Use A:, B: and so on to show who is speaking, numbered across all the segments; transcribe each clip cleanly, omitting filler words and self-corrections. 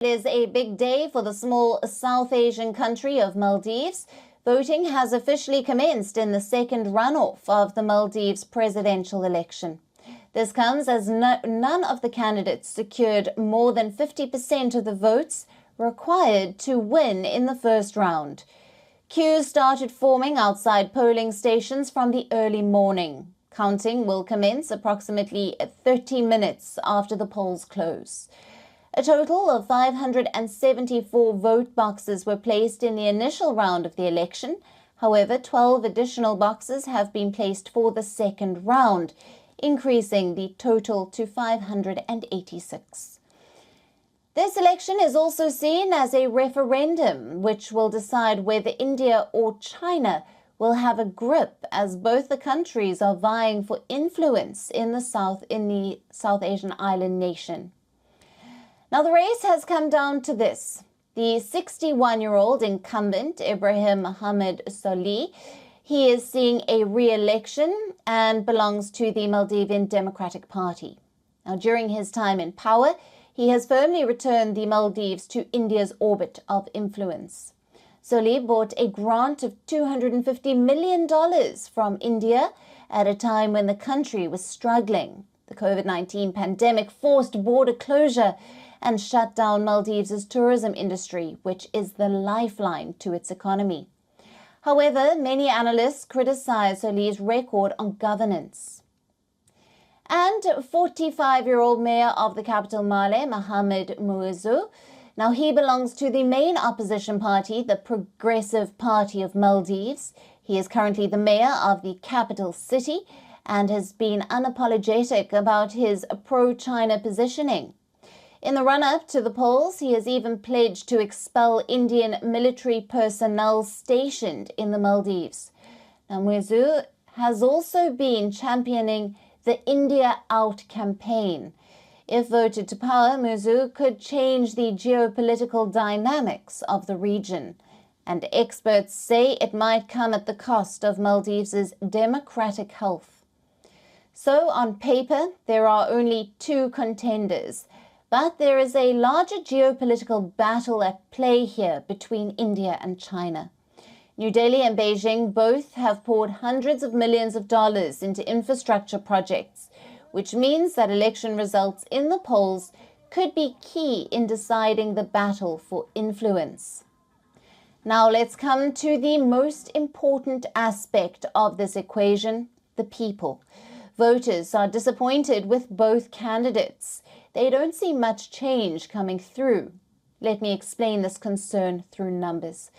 A: It is a big day for the small South Asian country of Maldives. Voting has officially commenced in the second runoff of the Maldives presidential election. This comes as none of the candidates secured more than 50% of the votes required to win in the first round. Queues started forming outside polling stations from the early morning. Counting will commence approximately 30 minutes after the polls close. A total of 574 vote boxes were placed in the initial round of the election. However, 12 additional boxes have been placed for the second round, increasing the total to 586. This election is also seen as a referendum, which will decide whether India or China will have a grip, as both the countries are vying for influence in the South Asian island nation. Now, the race has come down to this. The 61-year-old incumbent, Ibrahim Mohamed Solih, he is seeing a re-election and belongs to the Maldivian Democratic Party. Now, during his time in power, he has firmly returned the Maldives to India's orbit of influence. Solih bought a grant of $250 million from India at a time when the country was struggling. The COVID-19 pandemic forced border closure and shut down Maldives' tourism industry, which is the lifeline to its economy. However, many analysts criticize Solih's record on governance. And 45-year-old mayor of the capital Male, Mohamed Muizzu, now he belongs to the main opposition party, the Progressive Party of Maldives. He is currently the mayor of the capital city and has been unapologetic about his pro-China positioning. In the run-up to the polls, he has even pledged to expel Indian military personnel stationed in the Maldives. Now, Muizzu has also been championing the India Out campaign. If voted to power, Muizzu could change the geopolitical dynamics of the region. And experts say it might come at the cost of Maldives' democratic health. So, on paper, there are only two contenders. But there is a larger geopolitical battle at play here between India and China. New Delhi and Beijing both have poured hundreds of millions of dollars into infrastructure projects, which means that election results in the polls could be key in deciding the battle for influence. Now let's come to the most important aspect of this equation, the people. Voters are disappointed with both candidates. They don't see much change coming through. Let me explain this concern through numbers.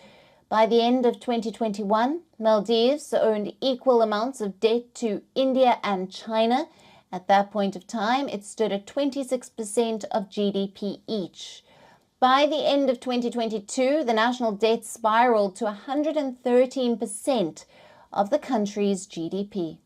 A: By the end of 2021, Maldives owned equal amounts of debt to India and China. At that point of time, it stood at 26% of GDP each. By the end of 2022, the national debt spiraled to 113% of the country's GDP.